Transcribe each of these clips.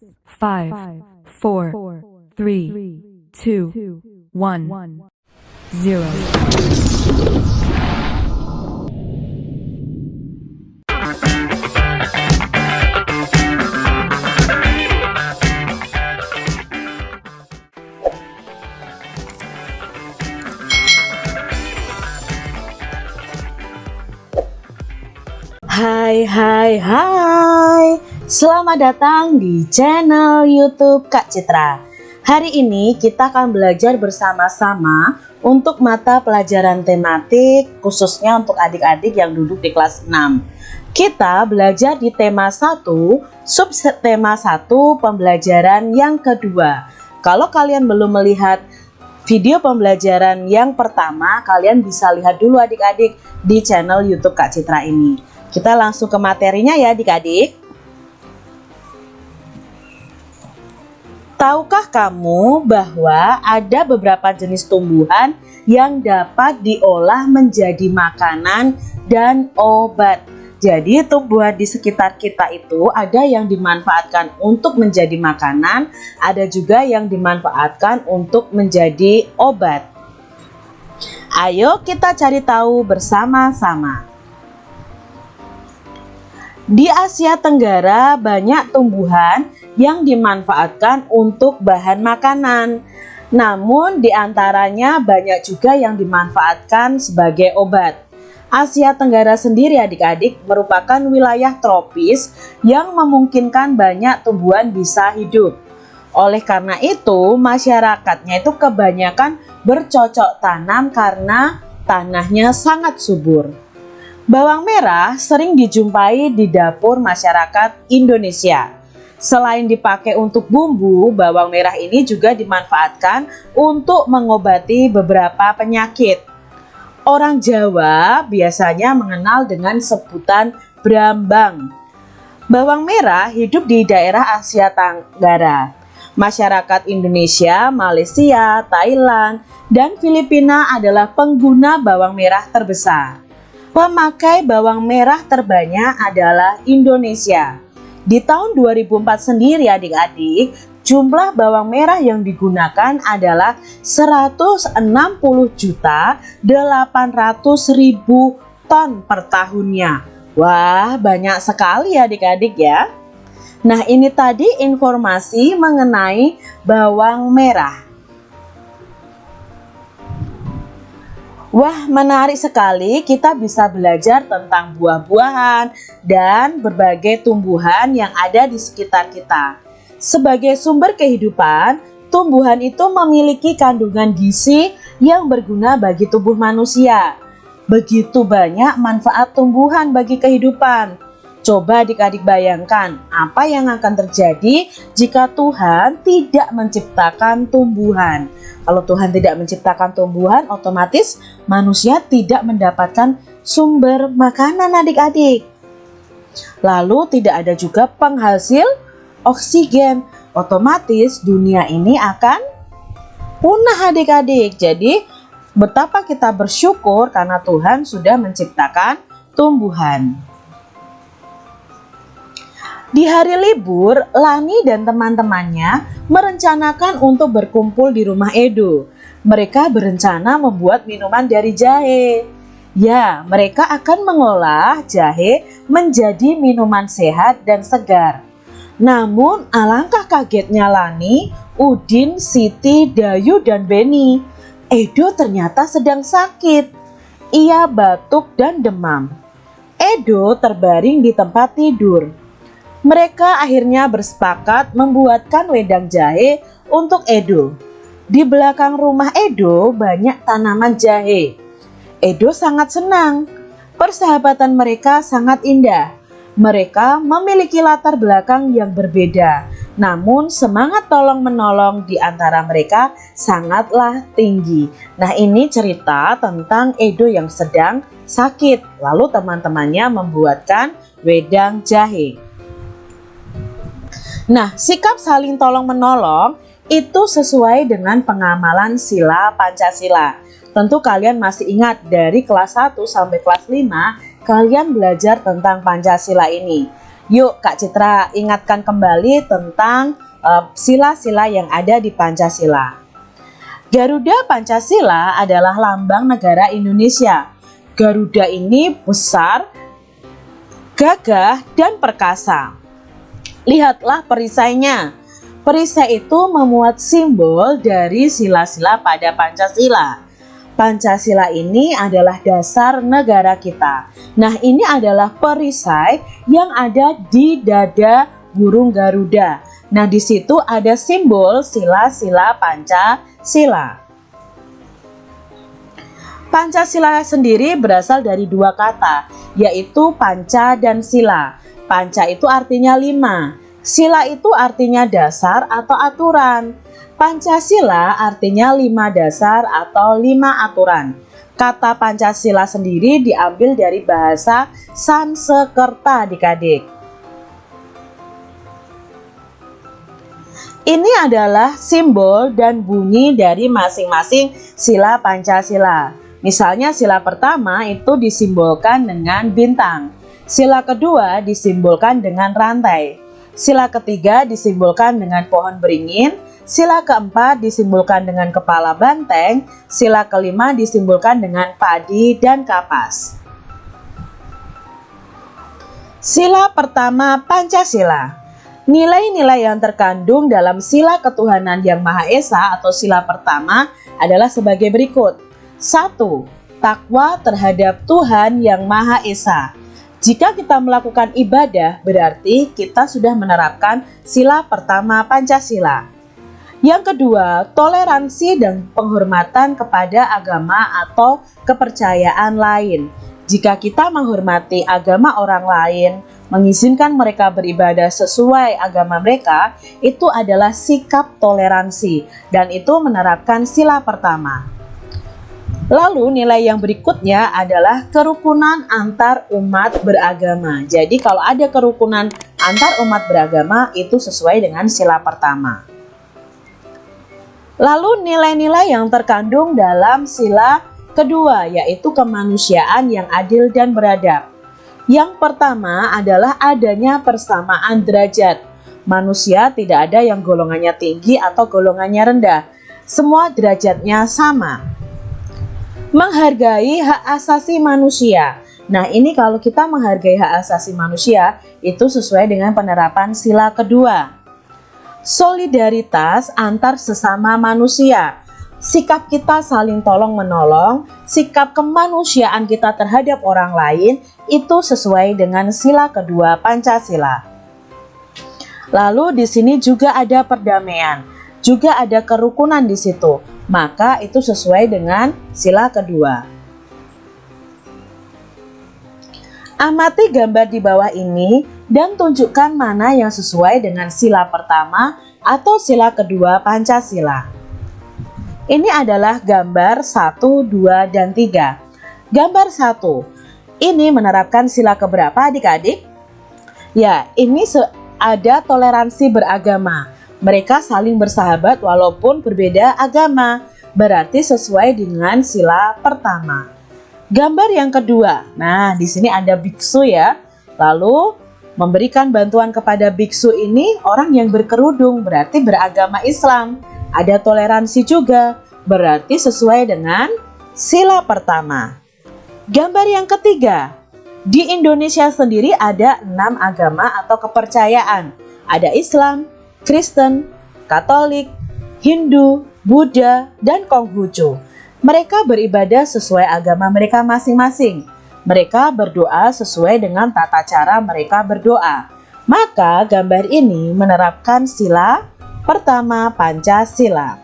5, 4, 3, 2, 1, 0. Hai, selamat datang di channel YouTube Kak Citra. Hari ini kita akan belajar bersama-sama untuk mata pelajaran tematik, khususnya untuk adik-adik yang duduk di kelas 6. Kita belajar di tema 1, subtema 1, pembelajaran yang kedua. Kalau kalian belum melihat video pembelajaran yang pertama, kalian bisa lihat dulu adik-adik di channel YouTube Kak Citra ini. Kita langsung ke materinya ya adik-adik. Tahukah kamu bahwa ada beberapa jenis tumbuhan yang dapat diolah menjadi makanan dan obat? Jadi tumbuhan di sekitar kita itu ada yang dimanfaatkan untuk menjadi makanan, ada juga yang dimanfaatkan untuk menjadi obat. Ayo kita cari tahu bersama-sama. Di Asia Tenggara banyak tumbuhan yang dimanfaatkan untuk bahan makanan. Namun di antaranya banyak juga yang dimanfaatkan sebagai obat. Asia Tenggara sendiri adik-adik merupakan wilayah tropis yang memungkinkan banyak tumbuhan bisa hidup. Oleh karena itu masyarakatnya itu kebanyakan bercocok tanam karena tanahnya sangat subur. Bawang merah sering dijumpai di dapur masyarakat Indonesia. Selain dipakai untuk bumbu, bawang merah ini juga dimanfaatkan untuk mengobati beberapa penyakit. Orang Jawa biasanya mengenal dengan sebutan brambang. Bawang merah hidup di daerah Asia Tenggara. Masyarakat Indonesia, Malaysia, Thailand, dan Filipina adalah pengguna bawang merah terbesar. Pemakai bawang merah terbanyak adalah Indonesia. Di tahun 2004 sendiri adik-adik, jumlah bawang merah yang digunakan adalah 160.800.000 ton per tahunnya. Wah, banyak sekali adik-adik ya. Nah, ini tadi informasi mengenai bawang merah. Wah, menarik sekali, kita bisa belajar tentang buah-buahan dan berbagai tumbuhan yang ada di sekitar kita. Sebagai sumber kehidupan, tumbuhan itu memiliki kandungan gizi yang berguna bagi tubuh manusia. Begitu banyak manfaat tumbuhan bagi kehidupan. Coba adik-adik bayangkan apa yang akan terjadi jika Tuhan tidak menciptakan tumbuhan. Kalau Tuhan tidak menciptakan tumbuhan, otomatis manusia tidak mendapatkan sumber makanan adik-adik. Lalu tidak ada juga penghasil oksigen. Otomatis dunia ini akan punah adik-adik. Jadi betapa kita bersyukur karena Tuhan sudah menciptakan tumbuhan. Di hari libur, Lani dan teman-temannya merencanakan untuk berkumpul di rumah Edo. Mereka berencana membuat minuman dari jahe. Ya, mereka akan mengolah jahe menjadi minuman sehat dan segar. Namun, alangkah kagetnya Lani, Udin, Siti, Dayu, dan Beni. Edo ternyata sedang sakit. Ia batuk dan demam. Edo terbaring di tempat tidur. Mereka akhirnya bersepakat membuatkan wedang jahe untuk Edo. Di belakang rumah Edo banyak tanaman jahe. Edo sangat senang. Persahabatan mereka sangat indah. Mereka memiliki latar belakang yang berbeda. Namun semangat tolong-menolong di antara mereka sangatlah tinggi. Nah, ini cerita tentang Edo yang sedang sakit. Lalu teman-temannya membuatkan wedang jahe. Nah, sikap saling tolong-menolong itu sesuai dengan pengamalan sila Pancasila. Tentu kalian masih ingat dari kelas 1 sampai kelas 5, kalian belajar tentang Pancasila ini. Yuk Kak Citra ingatkan kembali tentang sila-sila yang ada di Pancasila. Garuda Pancasila adalah lambang negara Indonesia. Garuda ini besar, gagah, dan perkasa. Lihatlah perisainya. Perisai itu memuat simbol dari sila-sila pada Pancasila. Pancasila ini adalah dasar negara kita. Nah, ini adalah perisai yang ada di dada burung Garuda. Nah, di situ ada simbol sila-sila Pancasila. Pancasila sendiri berasal dari dua kata, yaitu panca dan sila. Panca itu artinya 5, sila itu artinya dasar atau aturan. Pancasila artinya 5 dasar atau 5 aturan. Kata Pancasila sendiri diambil dari bahasa Sanskerta adik-adik. Ini adalah simbol dan bunyi dari masing-masing sila Pancasila. Misalnya sila pertama itu disimbolkan dengan bintang. Sila kedua disimbolkan dengan rantai. Sila ketiga disimbolkan dengan pohon beringin. Sila keempat disimbolkan dengan kepala banteng. Sila kelima disimbolkan dengan padi dan kapas. Sila pertama Pancasila. Nilai-nilai yang terkandung dalam sila ketuhanan yang Maha Esa atau sila pertama adalah sebagai berikut. 1. Takwa terhadap Tuhan yang Maha Esa. Jika kita melakukan ibadah, berarti kita sudah menerapkan sila pertama Pancasila. Yang kedua, toleransi dan penghormatan kepada agama atau kepercayaan lain. Jika kita menghormati agama orang lain, mengizinkan mereka beribadah sesuai agama mereka, itu adalah sikap toleransi, dan itu menerapkan sila pertama. Lalu nilai yang berikutnya adalah kerukunan antar umat beragama. Jadi kalau ada kerukunan antar umat beragama itu sesuai dengan sila pertama. Lalu nilai-nilai yang terkandung dalam sila kedua yaitu kemanusiaan yang adil dan beradab. Yang pertama adalah adanya persamaan derajat. Manusia tidak ada yang golongannya tinggi atau golongannya rendah. Semua derajatnya sama. Menghargai hak asasi manusia. Nah, ini kalau kita menghargai hak asasi manusia, itu sesuai dengan penerapan sila kedua. Solidaritas antar sesama manusia. Sikap kita saling tolong-menolong, sikap kemanusiaan kita terhadap orang lain, itu sesuai dengan sila kedua Pancasila. Lalu di sini juga ada perdamaian, juga ada kerukunan di situ. Maka itu sesuai dengan sila kedua. Amati gambar di bawah ini dan tunjukkan mana yang sesuai dengan sila pertama atau sila kedua Pancasila. Ini adalah gambar 1, 2, dan 3. Gambar 1. Ini menerapkan sila keberapa adik-adik? Ya, ini ada toleransi beragama. Mereka saling bersahabat walaupun berbeda agama, berarti sesuai dengan sila pertama. Gambar yang kedua, nah di sini ada biksu ya. Lalu memberikan bantuan kepada biksu ini orang yang berkerudung, berarti beragama Islam. Ada toleransi juga, berarti sesuai dengan sila pertama. Gambar yang ketiga, di Indonesia sendiri ada 6 agama atau kepercayaan. Ada Islam, Kristen, Katolik, Hindu, Buddha, dan Konghucu. Mereka beribadah sesuai agama mereka masing-masing. Mereka berdoa sesuai dengan tata cara mereka berdoa. Maka gambar ini menerapkan sila pertama Pancasila.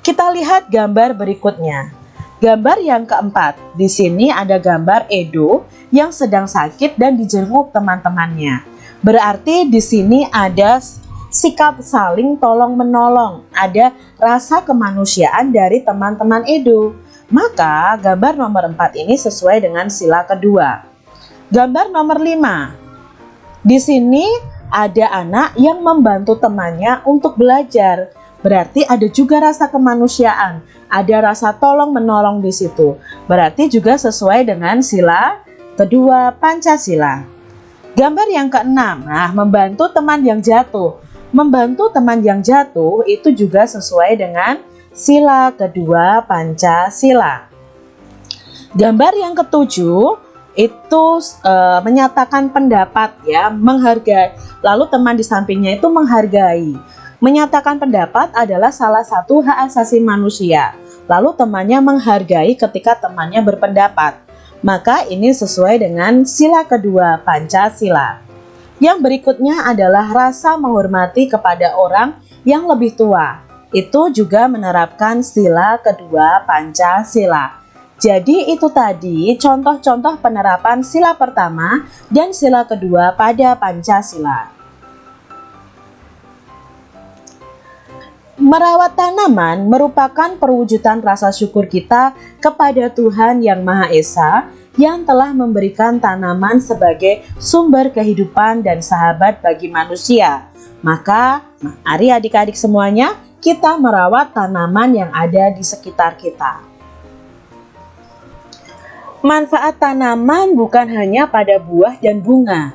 Kita lihat gambar berikutnya. Gambar yang keempat. Di sini ada gambar Edo yang sedang sakit dan dijenguk teman-temannya. Berarti di sini ada sikap saling tolong-menolong, ada rasa kemanusiaan dari teman-teman Edo. Maka gambar nomor 4 ini sesuai dengan sila kedua. Gambar nomor 5. Di sini ada anak yang membantu temannya untuk belajar. Berarti ada juga rasa kemanusiaan, ada rasa tolong-menolong di situ. Berarti juga sesuai dengan sila kedua Pancasila. Gambar yang keenam, nah, membantu teman yang jatuh. Membantu teman yang jatuh itu juga sesuai dengan sila kedua Pancasila. Gambar yang ketujuh itu menyatakan pendapat ya, menghargai. Lalu teman di sampingnya itu menghargai. Menyatakan pendapat adalah salah satu hak asasi manusia. Lalu temannya menghargai ketika temannya berpendapat. Maka ini sesuai dengan sila kedua Pancasila. Yang berikutnya adalah rasa menghormati kepada orang yang lebih tua. Itu juga menerapkan sila kedua Pancasila. Jadi itu tadi contoh-contoh penerapan sila pertama dan sila kedua pada Pancasila. Merawat tanaman merupakan perwujudan rasa syukur kita kepada Tuhan Yang Maha Esa yang telah memberikan tanaman sebagai sumber kehidupan dan sahabat bagi manusia. Maka, mari adik-adik semuanya, kita merawat tanaman yang ada di sekitar kita. Manfaat tanaman bukan hanya pada buah dan bunga.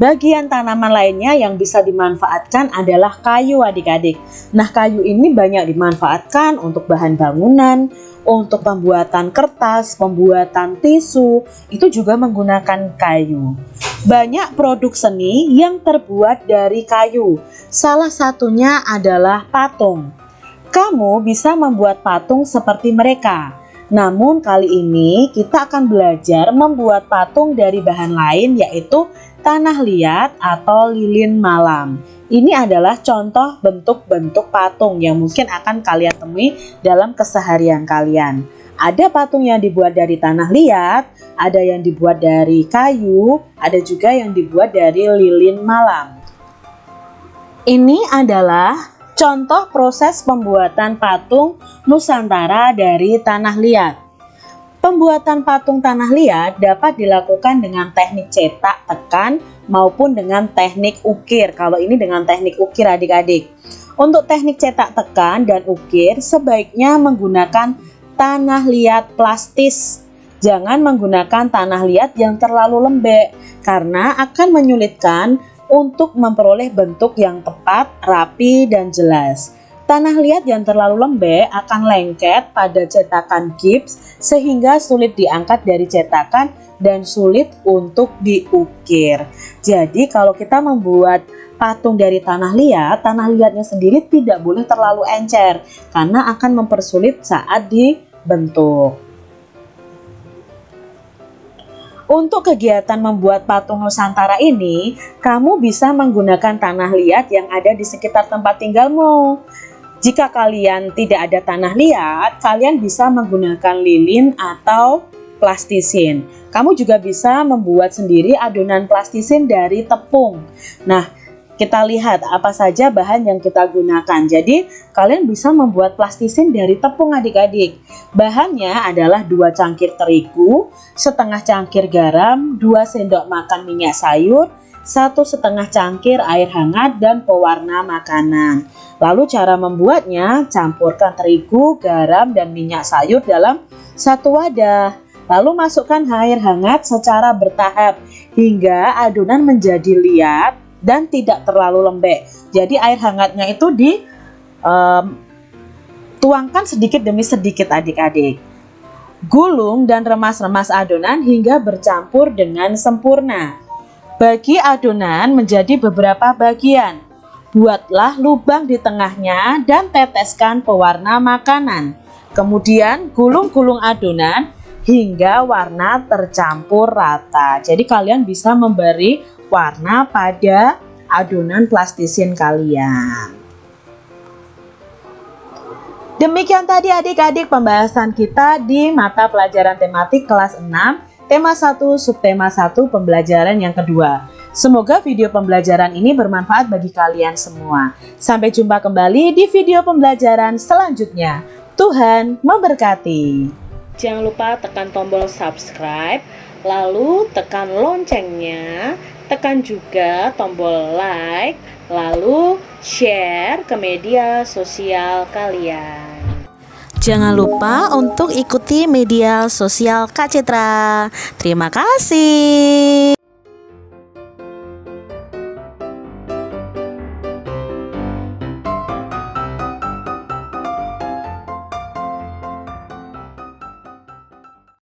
Bagian tanaman lainnya yang bisa dimanfaatkan adalah kayu adik-adik. Nah, kayu ini banyak dimanfaatkan untuk bahan bangunan, untuk pembuatan kertas, pembuatan tisu, itu juga menggunakan kayu. Banyak produk seni yang terbuat dari kayu. Salah satunya adalah patung. Kamu bisa membuat patung seperti mereka. Namun kali ini kita akan belajar membuat patung dari bahan lain, yaitu tanah liat atau lilin malam. Ini adalah contoh bentuk-bentuk patung yang mungkin akan kalian temui dalam keseharian kalian. Ada patung yang dibuat dari tanah liat, ada yang dibuat dari kayu, ada juga yang dibuat dari lilin malam. Ini adalah contoh proses pembuatan patung Nusantara dari tanah liat. Pembuatan patung tanah liat dapat dilakukan dengan teknik cetak, tekan, maupun dengan teknik ukir. Kalau ini dengan teknik ukir adik-adik. Untuk teknik cetak, tekan, dan ukir sebaiknya menggunakan tanah liat plastis. Jangan menggunakan tanah liat yang terlalu lembek, karena akan menyulitkan untuk memperoleh bentuk yang tepat, rapi, dan jelas. Tanah liat yang terlalu lembek akan lengket pada cetakan gips sehingga sulit diangkat dari cetakan dan sulit untuk diukir. Jadi kalau kita membuat patung dari tanah liatnya sendiri tidak boleh terlalu encer karena akan mempersulit saat dibentuk. Untuk kegiatan membuat patung Nusantara ini, kamu bisa menggunakan tanah liat yang ada di sekitar tempat tinggalmu. Jika kalian tidak ada tanah liat, kalian bisa menggunakan lilin atau plastisin. Kamu juga bisa membuat sendiri adonan plastisin dari tepung. Nah, kita lihat apa saja bahan yang kita gunakan. Jadi, kalian bisa membuat plastisin dari tepung adik-adik. Bahannya adalah 2 cangkir terigu, setengah cangkir garam, 2 sendok makan minyak sayur, 1,5 cangkir air hangat, dan pewarna makanan. Lalu cara membuatnya, campurkan terigu, garam, dan minyak sayur dalam satu wadah. Lalu masukkan air hangat secara bertahap hingga adonan menjadi liat dan tidak terlalu lembek. Jadi air hangatnya itu dituangkan sedikit demi sedikit adik-adik. Gulung dan remas-remas adonan hingga bercampur dengan sempurna. Bagi adonan menjadi beberapa bagian. Buatlah lubang di tengahnya dan teteskan pewarna makanan. Kemudian gulung-gulung adonan hingga warna tercampur rata. Jadi kalian bisa memberi warna pada adonan plastisin kalian. Demikian tadi adik-adik pembahasan kita di mata pelajaran tematik kelas 6, tema 1, subtema 1, pembelajaran yang kedua. Semoga video pembelajaran ini bermanfaat bagi kalian semua. Sampai jumpa kembali di video pembelajaran selanjutnya. Tuhan memberkati. Jangan lupa tekan tombol subscribe, lalu tekan loncengnya, tekan juga tombol like, lalu share ke media sosial kalian. Jangan lupa untuk ikuti media sosial Kak Citra. Terima kasih.